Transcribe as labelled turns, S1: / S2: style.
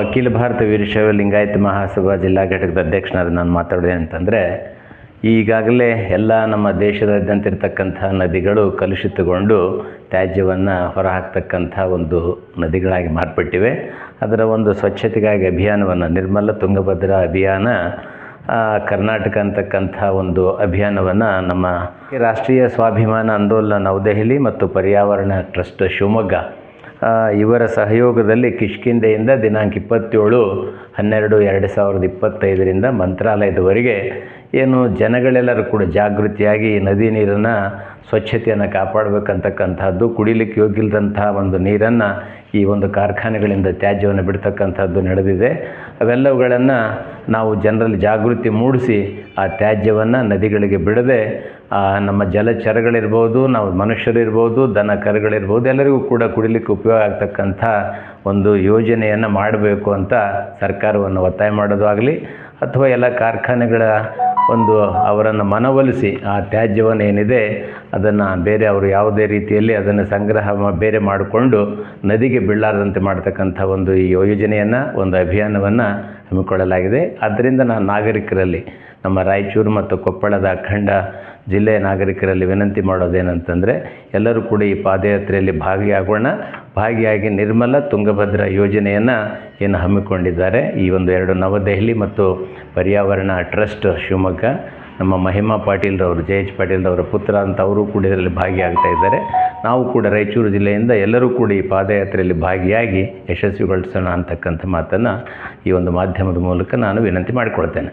S1: ಅಖಿಲ ಭಾರತ ವೀರಶೈವ ಲಿಂಗಾಯತ ಮಹಾಸಭಾ ಜಿಲ್ಲಾ ಘಟಕದ ಅಧ್ಯಕ್ಷನಾದ ನಾನು ಮಾತಾಡಿದೆ ಅಂತಂದರೆ, ಈಗಾಗಲೇ ಎಲ್ಲ ನಮ್ಮ ದೇಶದಾದ್ಯಂತ ಇರತಕ್ಕಂಥ ನದಿಗಳು ಕಲುಷಿತಗೊಂಡು ತ್ಯಾಜ್ಯವನ್ನು ಹೊರಹಾಕ್ತಕ್ಕಂಥ ಒಂದು ನದಿಗಳಾಗಿ ಮಾರ್ಪಟ್ಟಿವೆ. ಅದರ ಒಂದು ಸ್ವಚ್ಛತೆಗಾಗಿ ಅಭಿಯಾನವನ್ನು, ನಿರ್ಮಲ ತುಂಗಭದ್ರಾ ಅಭಿಯಾನ ಕರ್ನಾಟಕ ಅಂತಕ್ಕಂಥ ಒಂದು ಅಭಿಯಾನವನ್ನು ನಮ್ಮ ರಾಷ್ಟ್ರೀಯ ಸ್ವಾಭಿಮಾನ ಆಂದೋಲನ ನವದೆಹಲಿ ಮತ್ತು ಪರ್ಯಾವರಣ ಟ್ರಸ್ಟ್ ಶಿವಮೊಗ್ಗ ಇವರ ಸಹಯೋಗದಲ್ಲಿ ಕಿಷ್ಕಿಂಧೆಯಿಂದ ದಿನಾಂಕ 27/12/2025 ಮಂತ್ರಾಲಯದವರೆಗೆ ಏನು ಜನಗಳೆಲ್ಲರೂ ಕೂಡ ಜಾಗೃತಿಯಾಗಿ ನದಿ ನೀರನ್ನು ಸ್ವಚ್ಛತೆಯನ್ನು ಕಾಪಾಡಬೇಕಂತಕ್ಕಂಥದ್ದು, ಕುಡಿಲಿಕ್ಕೆ ಯೋಗ್ಯ ಇಲ್ಲದಂಥ ಒಂದು ನೀರನ್ನು ಈ ಒಂದು ಕಾರ್ಖಾನೆಗಳಿಂದ ತ್ಯಾಜ್ಯವನ್ನು ಬಿಡ್ತಕ್ಕಂಥದ್ದು ನಡೆದಿದೆ. ಅವೆಲ್ಲವುಗಳನ್ನು ನಾವು ಜನರಲ್ಲಿ ಜಾಗೃತಿ ಮೂಡಿಸಿ ಆ ತ್ಯಾಜ್ಯವನ್ನು ನದಿಗಳಿಗೆ ಬಿಡದೆ ನಮ್ಮ ಜಲಚರಗಳಿರ್ಬೋದು, ನಾವು ಮನುಷ್ಯರಿರ್ಬೋದು, ದನ ಕರುಗಳಿರ್ಬೋದು, ಎಲ್ಲರಿಗೂ ಕೂಡ ಕುಡಿಲಿಕ್ಕೆ ಉಪಯೋಗ ಆಗ್ತಕ್ಕಂಥ ಒಂದು ಯೋಜನೆಯನ್ನು ಮಾಡಬೇಕು ಅಂತ ಸರ್ಕಾರವನ್ನು ಒತ್ತಾಯ ಮಾಡೋದು ಆಗಲಿ, ಅಥವಾ ಎಲ್ಲ ಕಾರ್ಖಾನೆಗಳ ಒಂದು ಅವರನ್ನು ಮನವೊಲಿಸಿ ಆ ತ್ಯಾಜ್ಯವನ್ನು ಏನಿದೆ ಅದನ್ನು ಬೇರೆ ಅವರು ಯಾವುದೇ ರೀತಿಯಲ್ಲಿ ಅದನ್ನು ಸಂಗ್ರಹ ಬೇರೆ ಮಾಡಿಕೊಂಡು ನದಿಗೆ ಬೀಳಾರದಂತೆ ಮಾಡ್ತಕ್ಕಂಥ ಒಂದು ಈ ಯೋಜನೆಯನ್ನು, ಒಂದು ಅಭಿಯಾನವನ್ನು ಹಮ್ಮಿಕೊಳ್ಳಲಾಗಿದೆ. ಆದ್ದರಿಂದ ನಾನು ನಾಗರಿಕರಲ್ಲಿ, ನಮ್ಮ ರಾಯಚೂರು ಮತ್ತು ಕೊಪ್ಪಳದ ಅಖಂಡ ಜಿಲ್ಲೆಯ ನಾಗರಿಕರಲ್ಲಿ ವಿನಂತಿ ಮಾಡೋದೇನಂತಂದರೆ, ಎಲ್ಲರೂ ಕೂಡ ಈ ಪಾದಯಾತ್ರೆಯಲ್ಲಿ ಭಾಗಿಯಾಗಿ ನಿರ್ಮಲ ತುಂಗಭದ್ರಾ ಯೋಜನೆಯನ್ನು ಏನು ಹಮ್ಮಿಕೊಂಡಿದ್ದಾರೆ, ಈ ಒಂದು 2 ನವದೆಹಲಿ ಮತ್ತು ಪರ್ಯಾವರಣ ಟ್ರಸ್ಟ್ ಶಿವಮೊಗ್ಗ, ನಮ್ಮ ಮಹಿಮಾ ಪಾಟೀಲ್ರವರು, ಜೆ.ಎಚ್. ಪಾಟೀಲ್ರವರ ಪುತ್ರ ಅಂತ ಅವರು ಕೂಡ ಇದರಲ್ಲಿ ಭಾಗಿಯಾಗ್ತಾ ಇದ್ದಾರೆ. ನಾವು ಕೂಡ ರಾಯಚೂರು ಜಿಲ್ಲೆಯಿಂದ ಎಲ್ಲರೂ ಕೂಡ ಈ ಪಾದಯಾತ್ರೆಯಲ್ಲಿ ಭಾಗಿಯಾಗಿ ಯಶಸ್ವಿಗೊಳಿಸೋಣ ಅಂತಕ್ಕಂಥ ಮಾತನ್ನು ಈ ಒಂದು ಮಾಧ್ಯಮದ ಮೂಲಕ ನಾನು ವಿನಂತಿ ಮಾಡಿಕೊಳ್ತೇನೆ.